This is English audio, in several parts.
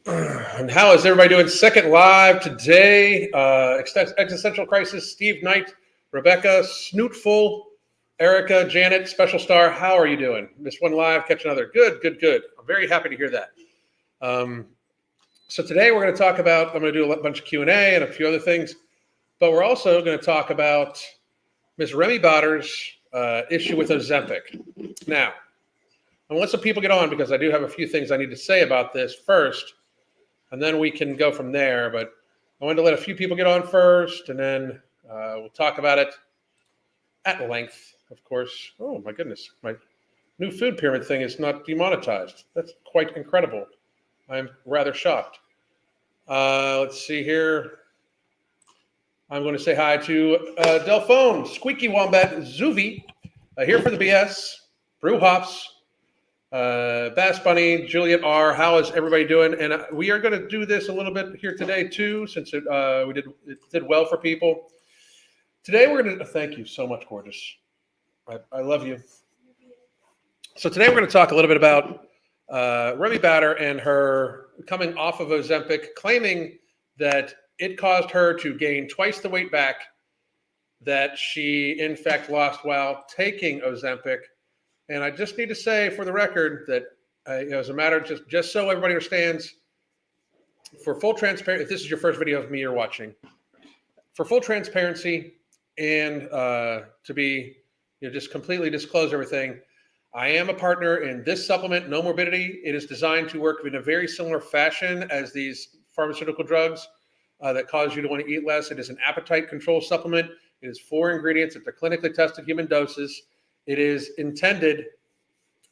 And how is everybody doing? Second live today. Existential Crisis, Steve Knight, Rebecca, Snootful, Erica, Janet, Special Star. How are you doing? Miss one live, catch another. Good, good, good. I'm very happy to hear that. So today we're going to talk about, I'm going to do a bunch of Q&A and a few other things, but we're also going to talk about Miss Remi Batter's issue with Ozempic. Now, I want some people get on because I do have a few things I need to say about this first, and then we can go from there. But I wanted to let a few people get on first, and then we'll talk about it at length, of course. Oh, my goodness. My new food pyramid thing is not demonetized. That's quite incredible. I'm rather shocked. Let's see here. I'm going to say hi to Delphone, Squeaky Wombat, Zuvi, here for the BS, Brew Hops, Bass Bunny, Juliet R. How is everybody doing? And we are going to do this a little bit here today too, since it did well for people. Today we're going to thank you so much, gorgeous. I love you. So today we're going to talk a little bit about Remi Batter and her coming off of Ozempic, claiming that it caused her to gain twice the weight back that she in fact lost while taking Ozempic. And I just need to say for the record that as a matter of just so everybody understands, for full transparency, if this is your first video of me you're watching, for full transparency and to be just completely disclose everything, I am a partner in this supplement, No Morbidity. It is designed to work in a very similar fashion as these pharmaceutical drugs that cause you to want to eat less. It is an appetite control supplement. It is 4 ingredients at the clinically tested human doses. It is intended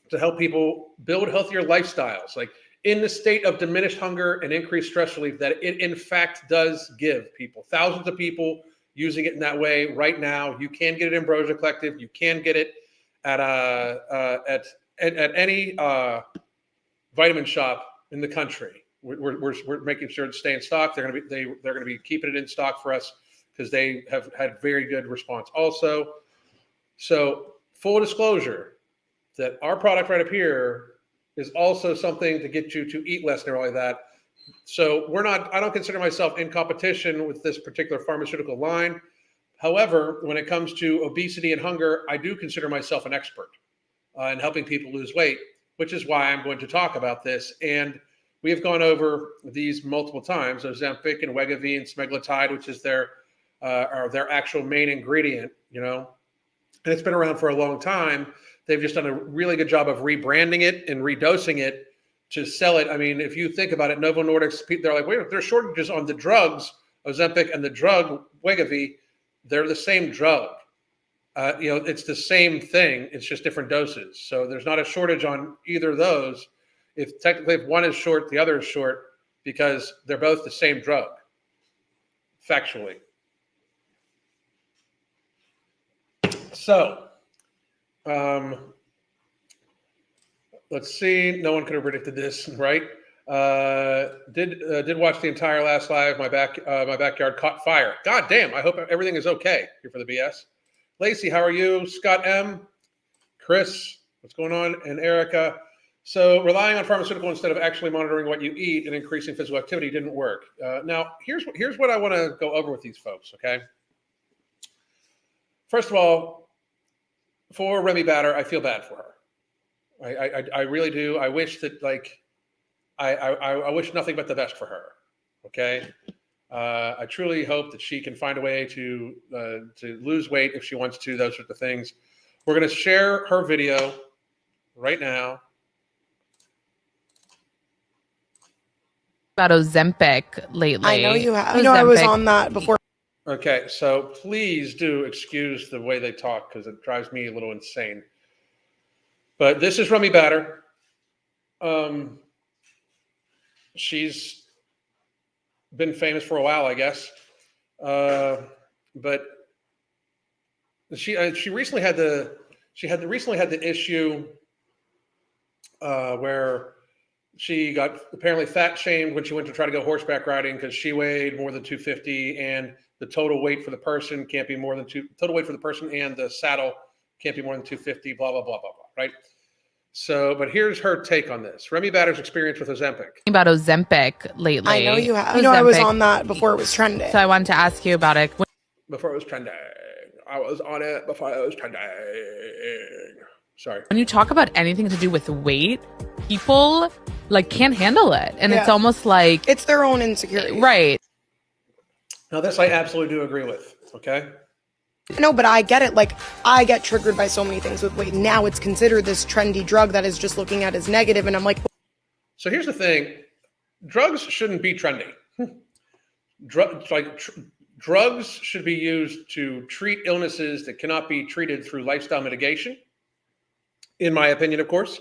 to help people build healthier lifestyles, like in the state of diminished hunger and increased stress relief that it in fact does give people. Thousands of people using it in that way right now. You can get it in Ambrosia Collective. You can get it at any vitamin shop in the country. We're making sure to stay in stock. They're going to be keeping it in stock for us because they have had very good response also. So full disclosure that our product right up here is also something to get you to eat less and everything like that. So I don't consider myself in competition with this particular pharmaceutical line. However, when it comes to obesity and hunger, I do consider myself an expert in helping people lose weight, which is why I'm going to talk about this. And we have gone over these multiple times, Ozempic and Wegovy and semaglutide, which is their actual main ingredient, and it's been around for a long time. They've just done a really good job of rebranding it and redosing it to sell it. I mean, if you think about it, Novo Nordisk, they're like, wait, there's shortages on the drugs, Ozempic and the drug Wegovy. They're the same drug. It's the same thing. It's just different doses. So there's not a shortage on either of those. If one is short, the other is short because they're both the same drug, factually. So, let's see. No one could have predicted this, right? Did watch the entire last live. My backyard caught fire. God damn! I hope everything is okay here for the BS. Lacey, how are you? Scott M, Chris, what's going on? And Erica. So relying on pharmaceutical instead of actually monitoring what you eat and increasing physical activity didn't work. Now, here's what I want to go over with these folks, okay? First of all, for Remi Batter, I feel bad for her. I really do. I wish that, I wish nothing but the best for her, okay? I truly hope that she can find a way to lose weight if she wants to, those sorts of things. We're going to share her video right now. About Ozempic lately. I know you have. I was on that before. Okay, so please do excuse the way they talk because it drives me a little insane. But this is Remi Batter. She's been famous for a while, I guess. But she recently had the issue where she got apparently fat shamed when she went to try to go horseback riding because she weighed more than 250 and the total weight for the person can't be more than total weight for the person and the saddle can't be more than 250, blah, blah, blah, blah, blah, right? So, but here's her take on this. Remi Batter's experience with Ozempic. About Ozempic lately. I know you have. I was on that before it was trending. So I wanted to ask you about it. Before it was trending. I was on it before it was trending. Sorry. When you talk about anything to do with weight, people can't handle it. And it's almost like it's their own insecurity. Right. Now this I absolutely do agree with. Okay. No, but I get it. I get triggered by so many things with weight. Now it's considered this trendy drug that is just looking at as negative, and I'm like. So here's the thing: drugs shouldn't be trendy. Drugs should be used to treat illnesses that cannot be treated through lifestyle mitigation. In my opinion, of course,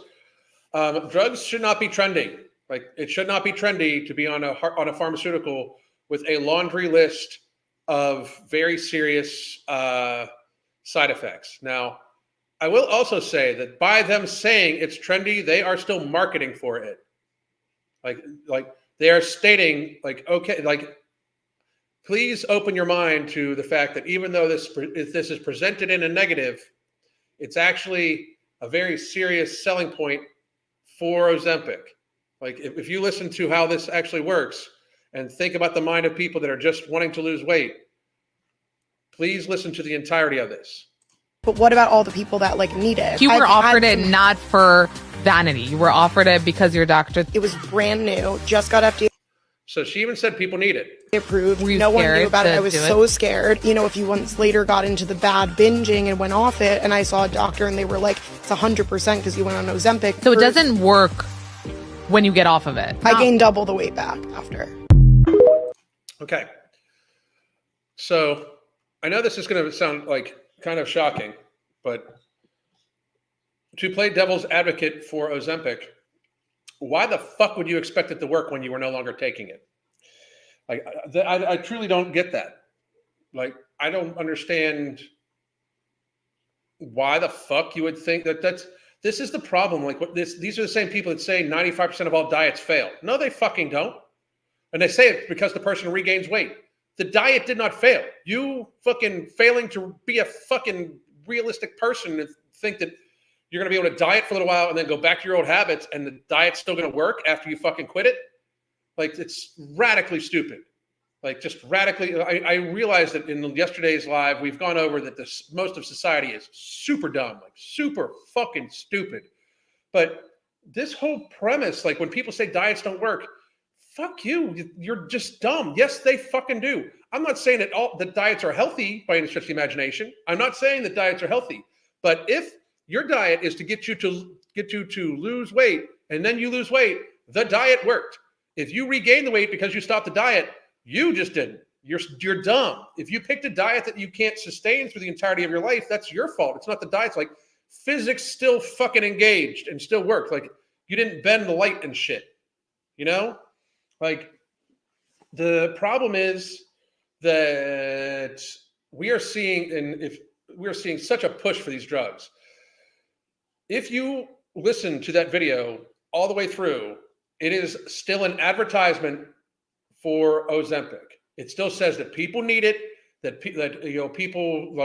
drugs should not be trendy. It should not be trendy to be on a pharmaceutical with a laundry list of very serious side effects. Now, I will also say that by them saying it's trendy, they are still marketing for it. They are stating please open your mind to the fact that even though this is presented in a negative, it's actually a very serious selling point for Ozempic. If you listen to how this actually works and think about the mind of people that are just wanting to lose weight, please listen to the entirety of this. But what about all the people that need it? You were offered it not for vanity. You were offered it because your doctor. It was brand new, just got FDA. So she even said people need it. Approved. No one knew about it. I was so scared. A few months later got into the bad binging and went off it, and I saw a doctor and they were like, it's 100% because you went on Ozempic. So it doesn't work when you get off of it. I gained double the weight back after. Okay. So I know this is going to sound kind of shocking, but to play devil's advocate for Ozempic, why the fuck would you expect it to work when you were no longer taking it? I truly don't get that. I don't understand why the fuck you would think this is the problem. These are the same people that say 95% of all diets fail. No, they fucking don't. And they say it because the person regains weight. The diet did not fail. You fucking failing to be a fucking realistic person and think that you're going to be able to diet for a little while and then go back to your old habits and the diet's still going to work after you fucking quit it. It's radically stupid. Just radically. I realize that in yesterday's live, we've gone over that most of society is super dumb, super fucking stupid. But this whole premise, when people say diets don't work, fuck you. You're just dumb. Yes, they fucking do. I'm not saying that all the diets are healthy by any stretch of the imagination. I'm not saying that diets are healthy. But if your diet is to get you to lose weight and then you lose weight, the diet worked. If you regain the weight because you stopped the diet, you just didn't. You're dumb. If you picked a diet that you can't sustain through the entirety of your life, that's your fault. It's not the diet's. Physics still fucking engaged and still worked. You didn't bend the light and shit. The problem is that we are seeing such a push for these drugs. If you listen to that video all the way through, it is still an advertisement for Ozempic. It still says that people need it, that people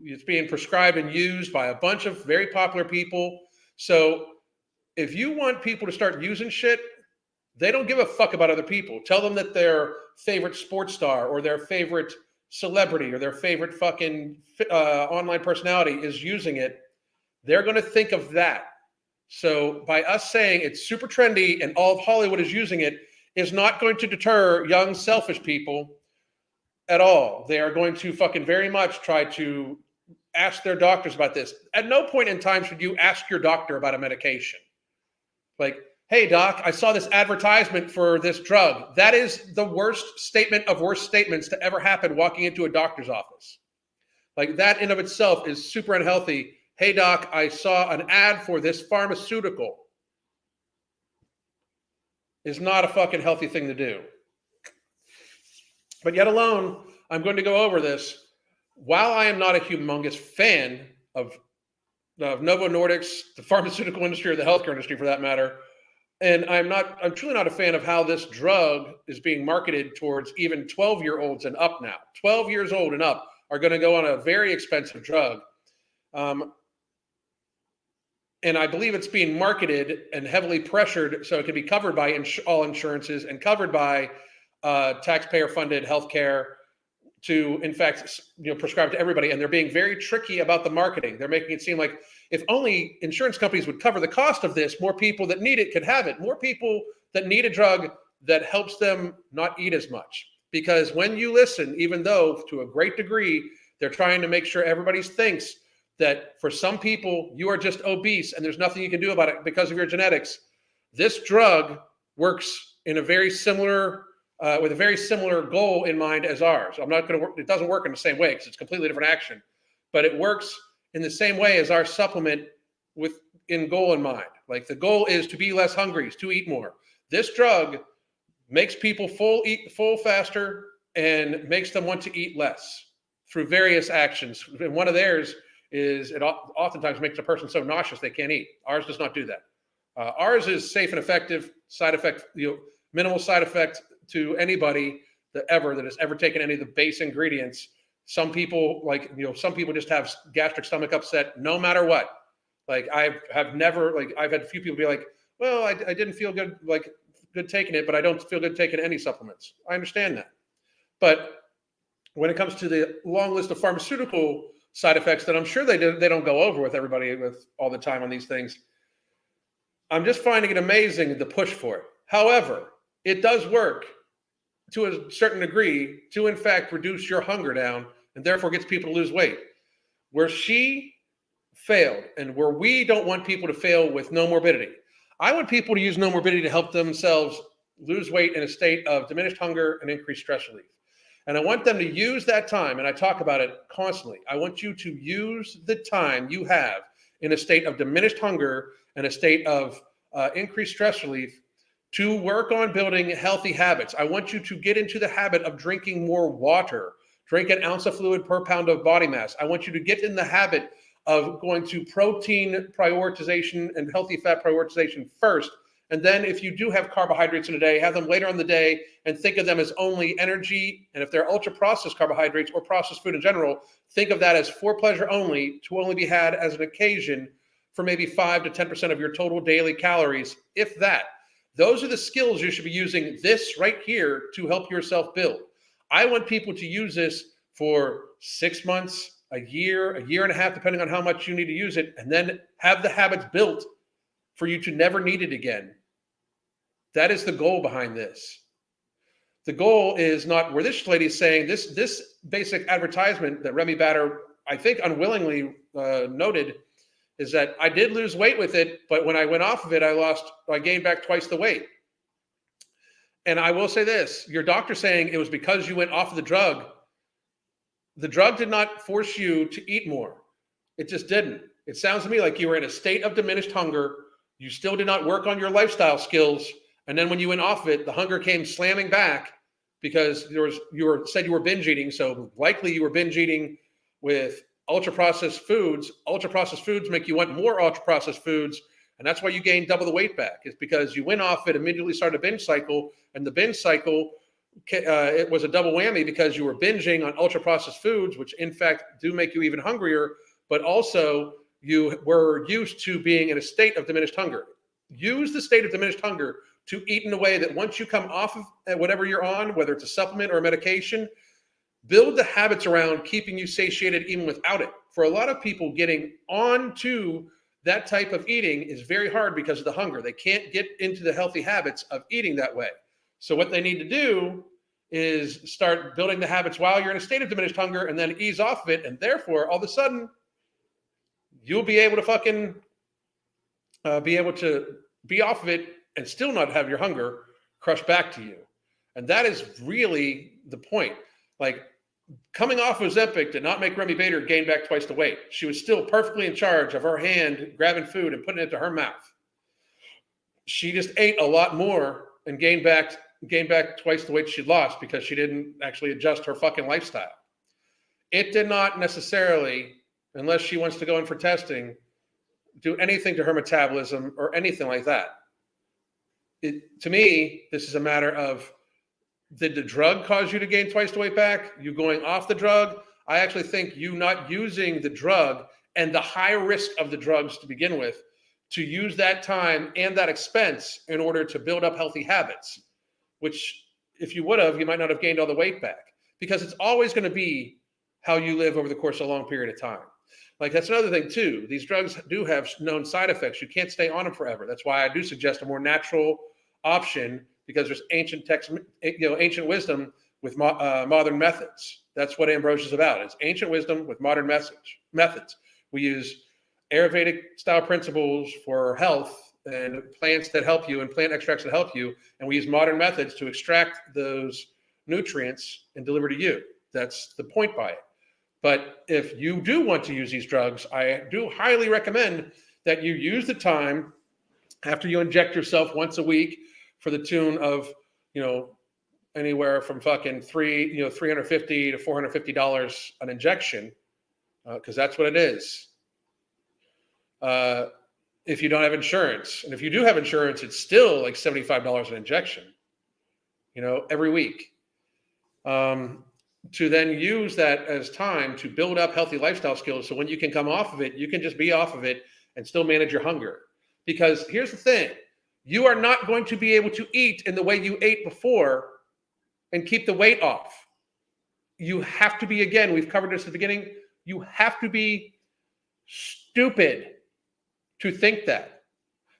it's being prescribed and used by a bunch of very popular people. So if you want people to start using shit, they don't give a fuck about other people. Tell them that their favorite sports star or their favorite celebrity or their favorite fucking online personality is using it. They're going to think of that. So by us saying it's super trendy and all of Hollywood is using it is not going to deter young, selfish people at all. They are going to fucking very much try to ask their doctors about this. At no point in time should you ask your doctor about a medication. Hey, doc, I saw this advertisement for this drug. That is the worst statement of worst statements to ever happen walking into a doctor's office. That in of itself is super unhealthy. Hey, doc, I saw an ad for this pharmaceutical. Is not a fucking healthy thing to do. But yet alone, I'm going to go over this. While I am not a humongous fan of Novo Nordisk's, the pharmaceutical industry or the healthcare industry for that matter, and I'm truly not a fan of how this drug is being marketed towards even 12-year-olds and up now. 12 years old and up are going to go on a very expensive drug. And I believe it's being marketed and heavily pressured so it can be covered by all insurances and covered by taxpayer-funded healthcare to, in fact, prescribe to everybody. And they're being very tricky about the marketing. They're making it seem like if only insurance companies would cover the cost of this, more people that need it could have it. More people that need a drug that helps them not eat as much. Because when you listen, even though to a great degree, they're trying to make sure everybody thinks that for some people, you are just obese and there's nothing you can do about it because of your genetics. This drug works in a very similar, with a very similar goal in mind as ours. I'm not going to work. It doesn't work in the same way because it's completely different action, but it works in the same way as our supplement with in goal in mind. Like the goal is to be less hungry, to eat more. This drug makes people eat full faster and makes them want to eat less through various actions. And one of theirs is it oftentimes makes a person so nauseous they can't eat. Ours does not do that. Ours is safe and effective, side effect, minimal side effect to anybody that has ever taken any of the base ingredients. Some people some people just have gastric stomach upset no matter what. Like I've had a few people be like, well, I didn't feel good, good taking it, but I don't feel good taking any supplements. I understand that. But when it comes to the long list of pharmaceutical side effects that I'm sure they don't go over with everybody with all the time on these things, I'm just finding it amazing the push for it. However, it does work to a certain degree to, in fact, reduce your hunger down and therefore gets people to lose weight. Where she failed and where we don't want people to fail with no morbidity. I want people to use no morbidity to help themselves lose weight in a state of diminished hunger and increased stress relief. And I want them to use that time, and I talk about it constantly. I want you to use the time you have in a state of diminished hunger and a state of increased stress relief to work on building healthy habits. I want you to get into the habit of drinking more water, drink an ounce of fluid per pound of body mass. I want you to get in the habit of going to protein prioritization and healthy fat prioritization first. And then if you do have carbohydrates in a day, have them later in the day and think of them as only energy. And if they're ultra processed carbohydrates or processed food in general, think of that as for pleasure only, to only be had as an occasion for maybe 5 to 10% of your total daily calories, if that. Those are the skills you should be using this right here to help yourself build. I want people to use this for 6 months, a year and a half, depending on how much you need to use it, and then have the habits built for you to never need it again. That is the goal behind this. The goal is not where this lady is saying, this basic advertisement that Remi Bader, I think unwillingly noted, is that I did lose weight with it, but when I went off of it, I gained back twice the weight. And I will say this, your doctor saying it was because you went off of the drug did not force you to eat more. It just didn't. It sounds to me like you were in a state of diminished hunger. You still did not work on your lifestyle skills. And then when you went off of it, the hunger came slamming back because you said you were binge eating. So likely you were binge eating with ultra-processed foods. Ultra-processed foods make you want more ultra-processed foods. And that's why you gained double the weight back. It's because you went off it, immediately started a binge cycle. And the binge cycle, it was a double whammy because you were binging on ultra-processed foods, which in fact do make you even hungrier, but also you were used to being in a state of diminished hunger. Use the state of diminished hunger to eat in a way that once you come off of whatever you're on, whether it's a supplement or a medication, build the habits around keeping you satiated even without it. For a lot of people, getting onto that type of eating is very hard because of the hunger. They can't get into the healthy habits of eating that way. So what they need to do is start building the habits while you're in a state of diminished hunger and then ease off of it. And therefore, all of a sudden, you'll be able to be off of it and still not have your hunger crush back to you. And that is really the point. Like, coming off of Ozempic did not make Remi Bader gain back twice the weight. She was still perfectly in charge of her hand grabbing food and putting it to her mouth. She just ate a lot more and gained back twice the weight she lost because she didn't actually adjust her fucking lifestyle. It did not necessarily, unless she wants to go in for testing, do anything to her metabolism or anything like that. To me, this is a matter of, did the drug cause you to gain twice the weight back? You going off the drug? I actually think you not using the drug and the high risk of the drugs to begin with to use that time and that expense in order to build up healthy habits, which if you would have, you might not have gained all the weight back, because it's always going to be how you live over the course of a long period of time. Like, that's another thing too. These drugs do have known side effects. You can't stay on them forever. That's why I do suggest a more natural option, because there's ancient wisdom with modern methods. That's what Ambrosia is about. It's ancient wisdom with modern methods. We use Ayurvedic style principles for health and plants that help you and plant extracts that help you. And we use modern methods to extract those nutrients and deliver to you. That's the point by it. But if you do want to use these drugs, I do highly recommend that you use the time after you inject yourself once a week for the tune of, anywhere from fucking $350 to $450 an injection, because that's what it is. If you don't have insurance, and if you do have insurance, it's still like $75 an injection, every week. To then use that as time to build up healthy lifestyle skills. So when you can come off of it, you can just be off of it and still manage your hunger. Because here's the thing, you are not going to be able to eat in the way you ate before and keep the weight off. You have to be, again, we've covered this at the beginning, you have to be stupid to think that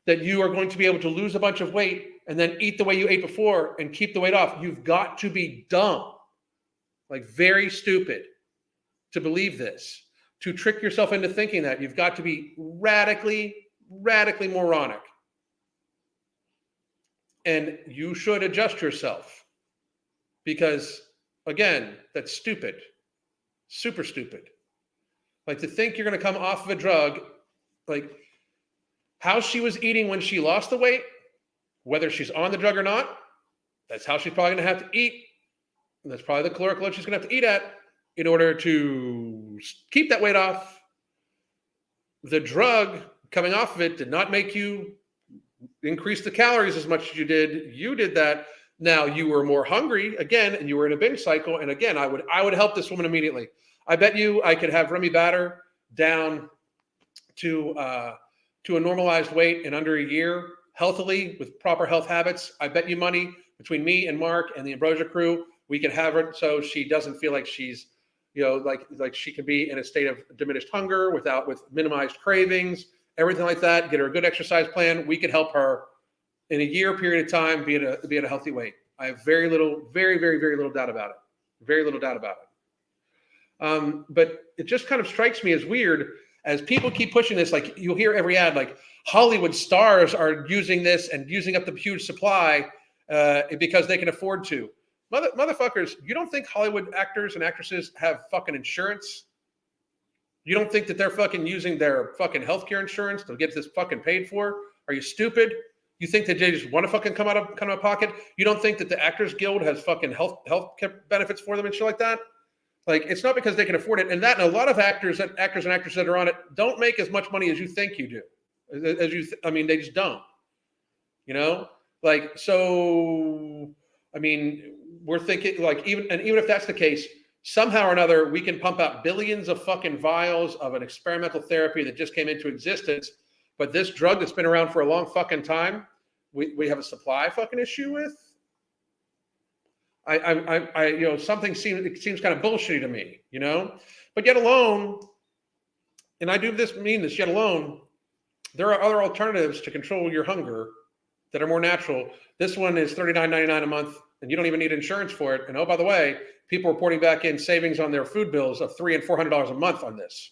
you are going to be able to lose a bunch of weight and then eat the way you ate before and keep the weight off. You've got to be dumb, like very stupid, to believe this, to trick yourself into thinking that. You've got to be radically moronic. And you should adjust yourself, because, again, that's stupid, super stupid. Like, to think you're going to come off of a drug, like how she was eating when she lost the weight, whether she's on the drug or not, that's how she's probably going to have to eat. And that's probably the caloric load she's going to have to eat at in order to keep that weight off. The drug coming off of it did not make you increase the calories as much as you did. You did that. Now you were more hungry again, and you were in a binge cycle. And again, I would help this woman immediately. I bet you I could have Remi batter down to a normalized weight in under a year, healthily, with proper health habits. I bet you money, between me and Mark and the Ambrosia crew, we can have her so she doesn't feel like she's, like she can be in a state of diminished hunger with minimized cravings, everything like that. Get her a good exercise plan. We could help her in a year period of time be at a healthy weight. I have very little doubt about it. Very little doubt about it. But it just kind of strikes me as weird as people keep pushing this. Like, you'll hear every ad, like Hollywood stars are using this and using up the huge supply because they can afford to. Motherfuckers, you don't think Hollywood actors and actresses have fucking insurance? You don't think that they're fucking using their fucking healthcare insurance to get this fucking paid for? Are you stupid? You think that they just want to fucking come out of pocket? You don't think that the Actors Guild has fucking health benefits for them and shit like that? Like, it's not because they can afford it. And a lot of actors and actresses that are on it don't make as much money as you think you do. They just don't. Like, so, we're thinking, like, even if that's the case, somehow or another, we can pump out billions of fucking vials of an experimental therapy that just came into existence. But this drug that's been around for a long fucking time, we have a supply fucking issue with. Something seems kind of bullshitty to me, But yet alone, and I do mean this, yet alone, there are other alternatives to control your hunger that are more natural. This one is $39.99 a month, and you don't even need insurance for it. And oh, by the way, people reporting back in savings on their food bills of $300 and $400 a month on this.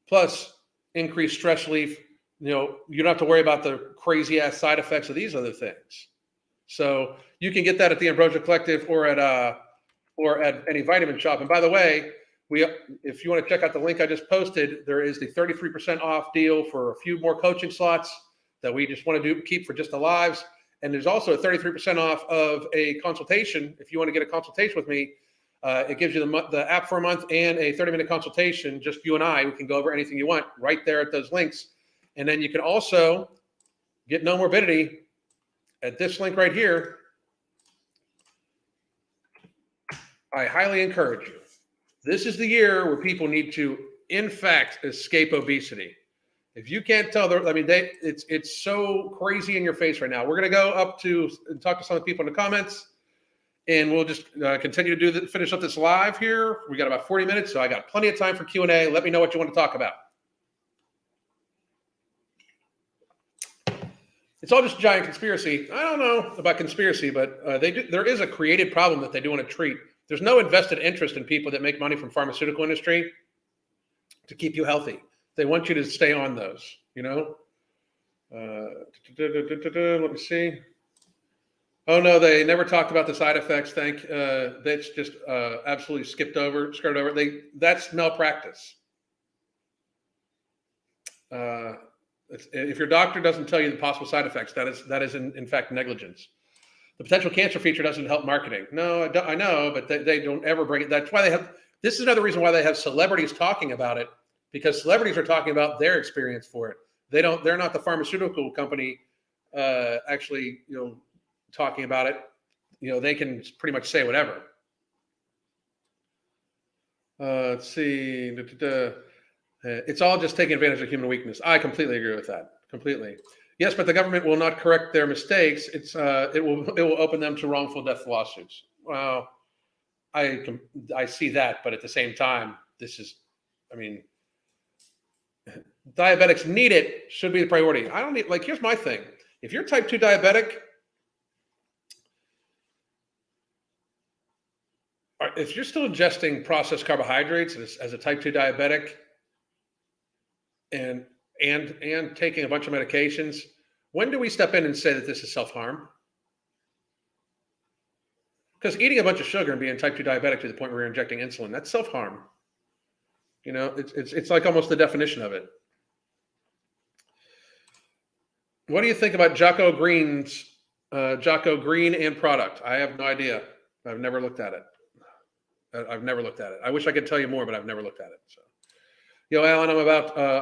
Plus increased stress relief. You don't have to worry about the crazy ass side effects of these other things. So you can get that at the Ambrosia Collective or at any vitamin shop. And by the way, if you want to check out the link I just posted, there is the 33% off deal for a few more coaching slots that we just want to keep for just the lives. And there's also a 33% off of a consultation. If you want to get a consultation with me, it gives you the app for a month and a 30-minute consultation. Just you and I, we can go over anything you want right there at those links. And then you can also get No Morbidity at this link right here. I highly encourage you. This is the year where people need to, in fact, escape obesity. If you can't tell, it's so crazy in your face right now. We're going to go up to and talk to some of the people in the comments, and we'll just continue to finish up this live here. We got about 40 minutes, so I got plenty of time for Q&A. Let me know what you want to talk about. It's all just a giant conspiracy. I don't know about conspiracy, but there is a created problem that they do want to treat. There's no invested interest in people that make money from pharmaceutical industry to keep you healthy. They want you to stay on those, you know? Let me see. Oh, no, they never talked about the side effects. That's just absolutely skirted over. That's malpractice. If your doctor doesn't tell you the possible side effects, that is in fact negligence. The potential cancer feature doesn't help marketing. No, I know, but they don't ever bring it. That's why this is another reason why they have celebrities talking about it, because celebrities are talking about their experience for it. They're not the pharmaceutical company actually, talking about it. They can pretty much say whatever. Let's see. It's all just taking advantage of human weakness. I completely agree with that. Completely. Yes, but the government will not correct their mistakes. It will open them to wrongful death lawsuits. Well, I see that, but at the same time, diabetics need it, should be the priority. I don't need, here's my thing. If you're type 2 diabetic, if you're still ingesting processed carbohydrates as a type 2 diabetic and taking a bunch of medications, when do we step in and say that this is self-harm? Because eating a bunch of sugar and being type 2 diabetic to the point where you're injecting insulin, that's self-harm. It's like almost the definition of it. What do you think about Jocko Green and product? I have no idea. I've never looked at it. I wish I could tell you more, but I've never looked at it. So, Alan, I'm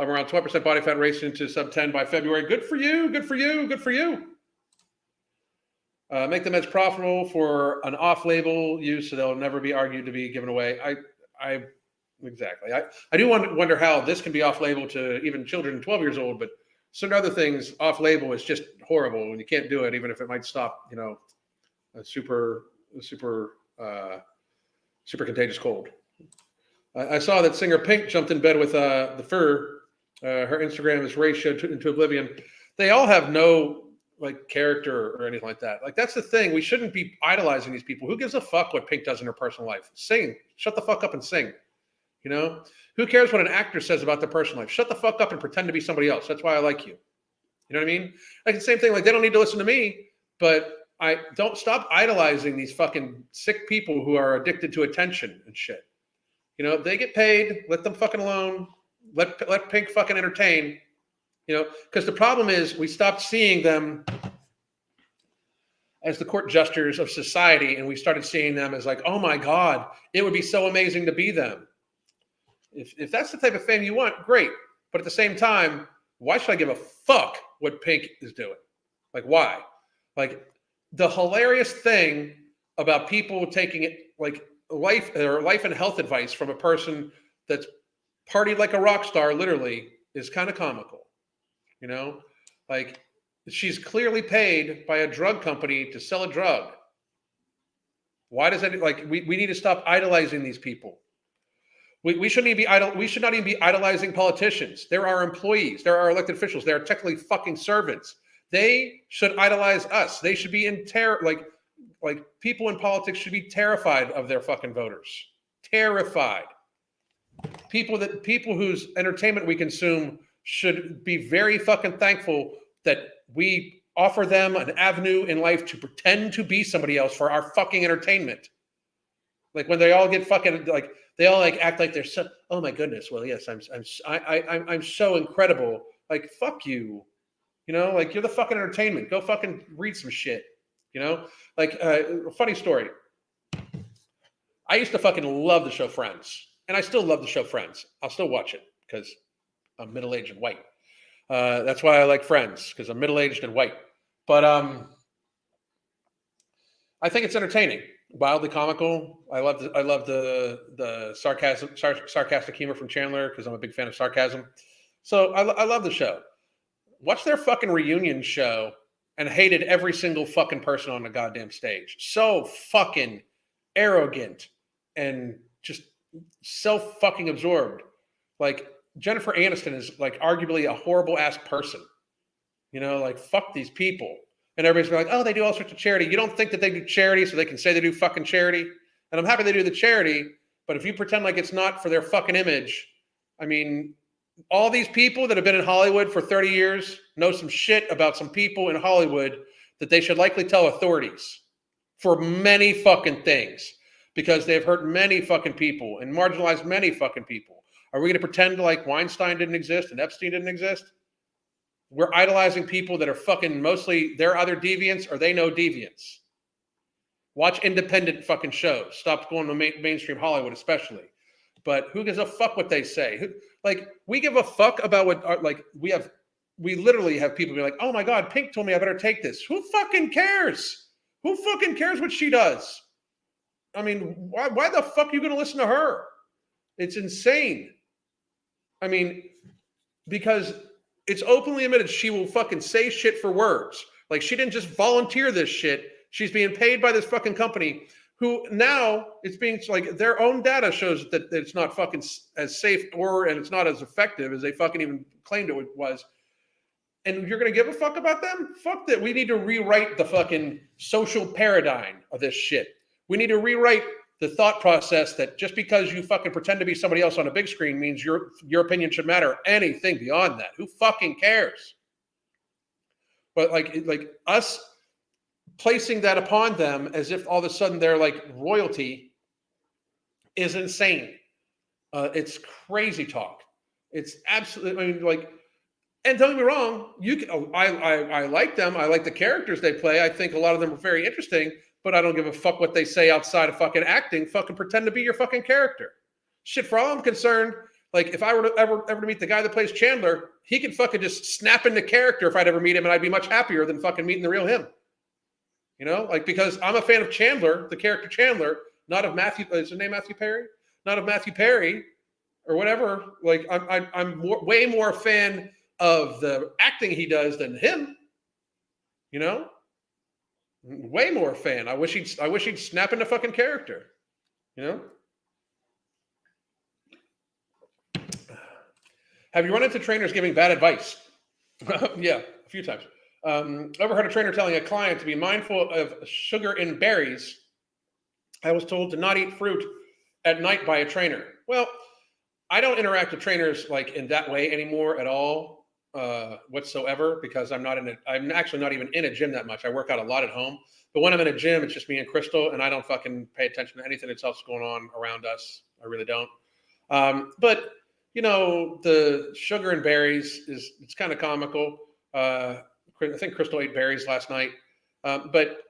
around 12% body fat, racing to sub 10 by February. Good for you. Good for you. Good for you. Make the meds profitable for an off-label use, so they'll never be argued to be given away. Exactly. I do wonder how this can be off-label to even children 12 years old, but certain other things off-label is just horrible, and you can't do it, even if it might stop, a super contagious cold. I saw that singer Pink jumped in bed with the fur. Her Instagram is ratioed into oblivion. They all have no character or anything like that. That's the thing. We shouldn't be idolizing these people. Who gives a fuck what Pink does in her personal life? Sing. Shut the fuck up and sing. Who cares what an actor says about their personal life? Shut the fuck up and pretend to be somebody else. That's why I like you. You know what I mean? The same thing. They don't need to listen to me, but I don't stop idolizing these fucking sick people who are addicted to attention and shit. They get paid. Let them fucking alone. Let Pink fucking entertain. Because the problem is we stopped seeing them as the court jesters of society, and we started seeing them as oh my God, it would be so amazing to be them. If that's the type of fame you want, great. But at the same time, why should I give a fuck what Pink is doing? Why? The hilarious thing about people taking it life and health advice from a person that's partied like a rock star, literally, is kind of comical. She's clearly paid by a drug company to sell a drug. Why does that we need to stop idolizing these people? We shouldn't even we should not even be idolizing politicians. There are employees, there are elected officials, they are technically fucking servants. They should idolize us. They should be in terror. People in politics should be terrified of their fucking voters. Terrified. People whose entertainment we consume should be very fucking thankful that we offer them an avenue in life to pretend to be somebody else for our fucking entertainment. When they all get fucking they all act like they're so, oh my goodness, well yes, I'm so incredible. Fuck you. You're the fucking entertainment. Go fucking read some shit. Funny story. I used to fucking love the show Friends, and I still love the show Friends. I'll still watch it because I'm middle-aged and white. That's why I like Friends, because I'm middle-aged and white. But I think it's entertaining, wildly comical. I love the sarcastic humor from Chandler because I'm a big fan of sarcasm. So I love the show. Watched their fucking reunion show and hated every single fucking person on the goddamn stage. So fucking arrogant and just self-fucking absorbed. Like, Jennifer Aniston is like arguably a horrible ass person. You know, like, fuck these people. And everybody's like, oh, they do all sorts of charity. You don't think that they do charity so they can say they do fucking charity? And I'm happy they do the charity, but if you pretend like it's not for their fucking image, I mean, all these people that have been in Hollywood for 30 years know some shit about some people in Hollywood that they should likely tell authorities for many fucking things, because they've hurt many fucking people and marginalized many fucking people. Are we going to pretend like Weinstein didn't exist and Epstein didn't exist? We're idolizing people that are fucking mostly, they're either deviants or they know deviants. Watch independent fucking shows. Stop going to mainstream Hollywood, especially. But who gives a fuck what they say? Like, we give a fuck about what, like, we literally have people be like, oh my God, Pink told me I better take this. Who fucking cares? Who fucking cares what she does? I mean, why the fuck are you going to listen to her? It's insane. I mean, because it's openly admitted she will fucking say shit for words. Like, she didn't just volunteer this shit. She's being paid by this fucking company who now it's being, like, their own data shows that it's not fucking as safe and it's not as effective as they fucking even claimed it was. And you're going to give a fuck about them? Fuck that. We need to rewrite the fucking social paradigm of this shit. We need to rewrite the thought process that just because you fucking pretend to be somebody else on a big screen means your opinion should matter. Anything beyond that. Who fucking cares? But like us placing that upon them as if all of a sudden they're like royalty is insane. It's crazy talk. It's absolutely, I mean, like, and don't get me wrong, I like them. I like the characters they play. I think a lot of them are very interesting, but I don't give a fuck what they say outside of fucking acting. Fucking pretend to be your fucking character. Shit, for all I'm concerned, like, if I were to ever to meet the guy that plays Chandler, he could fucking just snap into character if I'd ever meet him, and I'd be much happier than fucking meeting the real him. You know, like, because I'm a fan of Chandler, the character Chandler, not of Matthew. Is his name Matthew Perry? Not of Matthew Perry or whatever. Like, I'm way more a fan of the acting he does than him. You know, way more a fan. I wish he'd snap into fucking character. You know. Have you run into trainers giving bad advice? Yeah, a few times. Ever heard a trainer telling a client to be mindful of sugar in berries? I was told to not eat fruit at night by a trainer. Well, I don't interact with trainers like in that way anymore at all, whatsoever, because I'm actually not even in a gym that much. I work out a lot at home, but when I'm in a gym, it's just me and Crystal, and I don't fucking pay attention to anything else going on around us. I really don't. But you know, the sugar and berries it's kind of comical. I think Crystal ate berries last night, but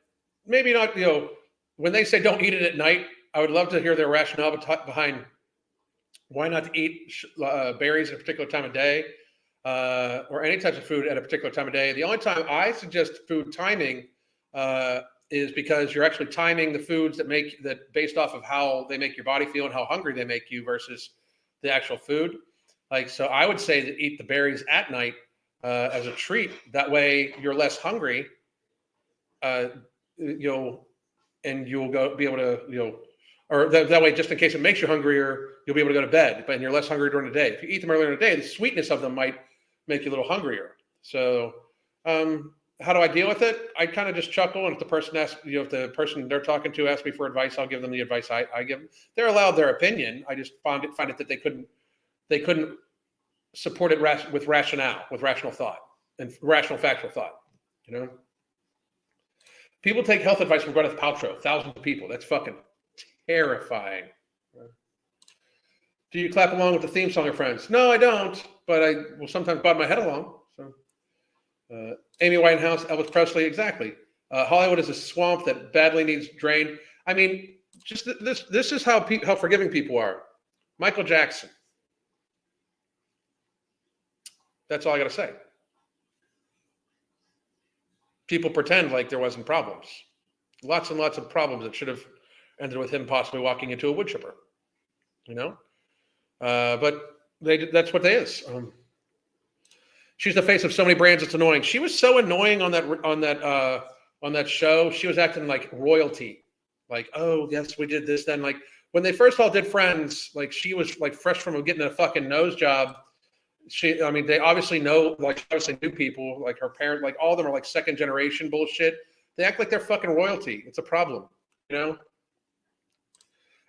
maybe not. You know, when they say don't eat it at night, I would love to hear their rationale behind why not to eat berries at a particular time of day, or any types of food at a particular time of day. The only time I suggest food timing is because you're actually timing the foods that based off of how they make your body feel and how hungry they make you versus the actual food. Like, so I would say to eat the berries at night as a treat. That way you're less hungry, and you'll be able to, or that way, just in case it makes you hungrier, you'll be able to go to bed, but you're less hungry during the day. If you eat them earlier in the day, the sweetness of them might make you a little hungrier. So how do I deal with it? I kind of just chuckle, and if the person asks, if the person they're talking to asks me for advice, I'll give them the advice I give them. They're allowed their opinion. I just find it that they couldn't support it with rational thought and rational factual thought. You know, people take health advice from Gwyneth Paltrow. Thousands of people. That's fucking terrifying. Do you clap along with the theme song, your friends? No, I don't, but I will sometimes bob my head along. So, Amy Winehouse, Elvis Presley, exactly. Hollywood is a swamp that badly needs drained. I mean, just this is how forgiving people are. Michael Jackson. That's all I got to say. People pretend like there wasn't problems. Lots and lots of problems that should have ended with him possibly walking into a wood chipper. You know? But that's what they is. She's the face of so many brands. It's annoying. She was so annoying on that show. She was acting like royalty. Like, oh yes, we did this then. Like when they first all did Friends, like she was like fresh from getting a fucking nose job. They obviously know, like obviously knew people, like her parent, like all of them are like second generation bullshit. They act like they're fucking royalty. It's a problem, you know?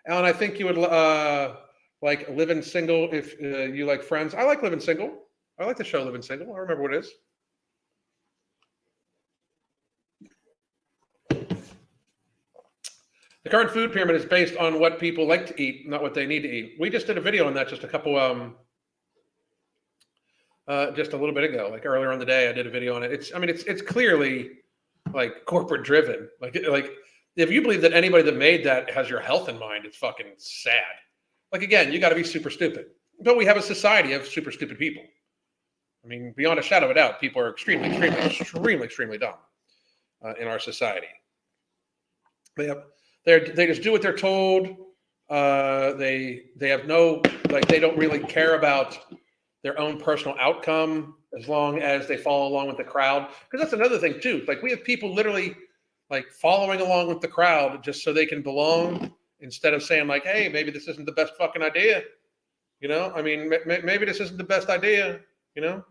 Alan, I think you would like Living Single if you like Friends. I like Living Single. I like the show Living Single. I remember what it is. The current food pyramid is based on what people like to eat, not what they need to eat. We just did a video on that just a couple, just a little bit ago, like earlier on the day. I did a video on it. It's clearly like corporate driven. Like if you believe that anybody that made that has your health in mind, it's fucking sad. Like again, you got to be super stupid. But we have a society of super stupid people. I mean, beyond a shadow of a doubt, people are extremely dumb in our society. They just do what they're told. They have no, like, they don't really care about their own personal outcome as long as they follow along with the crowd. Because that's another thing too. Like we have people literally like following along with the crowd just so they can belong, instead of saying like, hey, maybe this isn't the best fucking idea. You know, I mean, maybe this isn't the best idea, you know?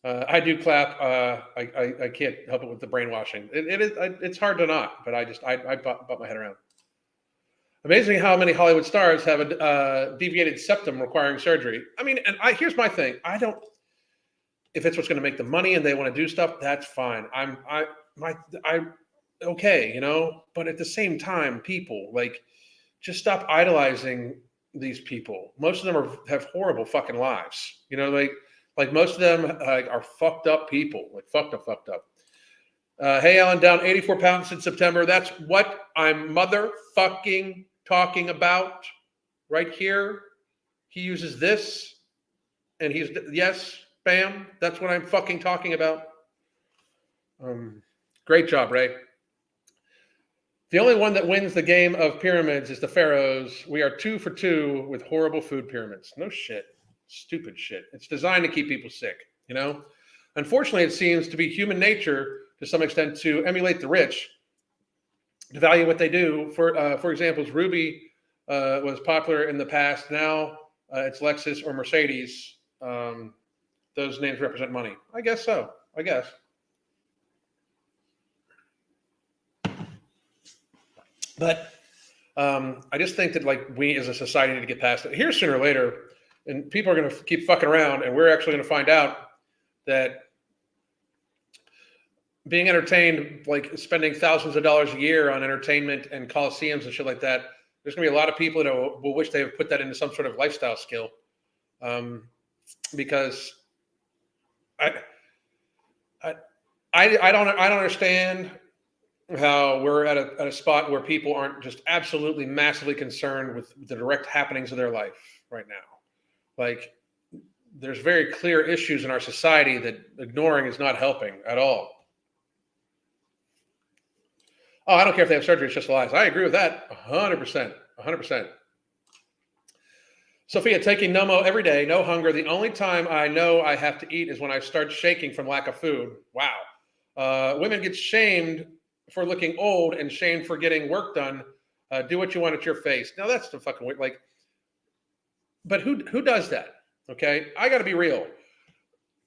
I do clap. I can't help it with the brainwashing. It's hard to not, but I butt my head around. Amazing how many Hollywood stars have a deviated septum requiring surgery. I mean, and here's my thing. If it's what's going to make the money and they want to do stuff, that's fine. I'm okay, you know. But at the same time, people like just stop idolizing these people. Most of them have horrible fucking lives, you know. Like most of them are fucked up people, like fucked up. Hey, Alan, down 84 pounds in September. That's what I'm motherfucking talking about right here. He uses this, and yes, bam. That's what I'm fucking talking about. Great job, Ray. The only one that wins the game of pyramids is the pharaohs. We are 2 for 2 with horrible food pyramids. No shit. Stupid shit. It's designed to keep people sick, you know? Unfortunately, it seems to be human nature to some extent to emulate the rich, to value what they do. For example, Ruby was popular in the past. Now it's Lexus or Mercedes. Those names represent money. I guess so. I guess. But I just think that like we as a society need to get past it. Here sooner or later, and people are going to keep fucking around, and we're actually going to find out that being entertained, like spending thousands of dollars a year on entertainment and coliseums and shit like that, there's going to be a lot of people that will wish they have put that into some sort of lifestyle skill, because I don't understand how we're at a spot where people aren't just absolutely massively concerned with the direct happenings of their life right now. Like, there's very clear issues in our society that ignoring is not helping at all. Oh, I don't care if they have surgery, it's just lies. I agree with that 100%. 100%. Sophia, taking Nomo every day, no hunger. The only time I know I have to eat is when I start shaking from lack of food. Wow. Women get shamed for looking old and shamed for getting work done. Do what you want at your face. Now that's the fucking way. Like, but who does that? Okay, I got to be real.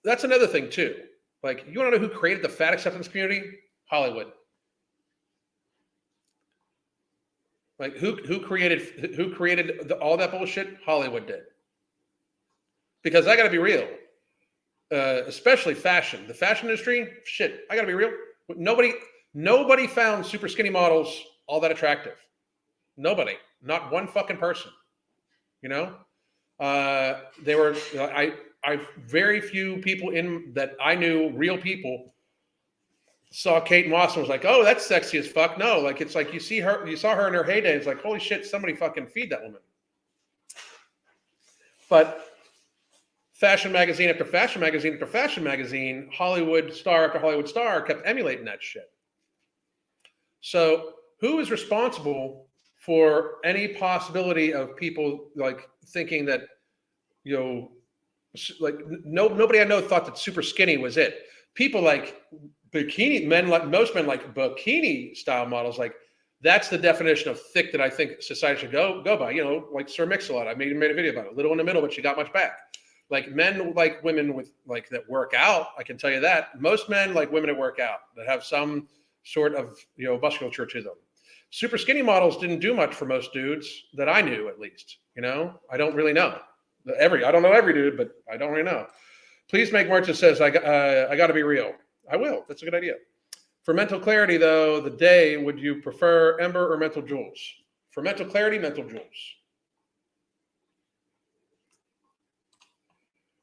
That's another thing too. Like, you want to know who created the fat acceptance community? Hollywood. Like, who created all that bullshit? Hollywood did. Because I got to be real, especially fashion. The fashion industry, shit. I got to be real. Nobody found super skinny models all that attractive. Nobody, not one fucking person. You know. They were, I very few people in that I knew, real people, saw Kate Moss and was like, oh, that's sexy as fuck. No, like, it's like you saw her in her heyday. It's like, holy shit, somebody fucking feed that woman. But fashion magazine after fashion magazine after fashion magazine, Hollywood star after Hollywood star kept emulating that shit. So who is responsible for any possibility of people like thinking that, you know, like nobody I know thought that super skinny was it. People like bikini men, like most men like bikini style models. Like that's the definition of thick that I think society should go by. You know, like Sir Mix-a-Lot. I made a video about it. Little in the middle, but she got much back. Like men like women with like that work out. I can tell you that most men like women that work out that have some sort of musculature to them. Super skinny models didn't do much for most dudes that I knew, at least. I don't really know I don't know every dude, but I don't really know. Please make merch that says I got to be real. I will. That's a good idea. For mental clarity, though, the day, would you prefer Ember or Mental Jewels? For mental clarity, Mental Jewels.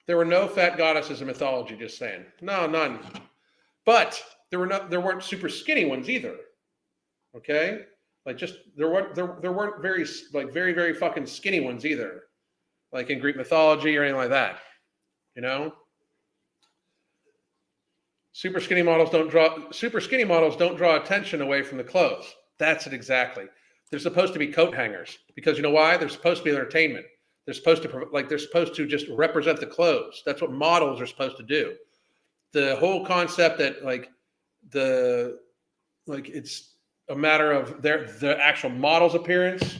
There were no fat goddesses in mythology, just saying. No, none. But there weren't super skinny ones either. Okay? Like just there weren't very very fucking skinny ones either. Like in Greek mythology or anything like that. Super skinny models don't draw attention away from the clothes. That's it exactly. They're supposed to be coat hangers because you know why? They're supposed to be entertainment. They're supposed to just represent the clothes. That's what models are supposed to do. The whole concept that it's a matter of the actual model's appearance,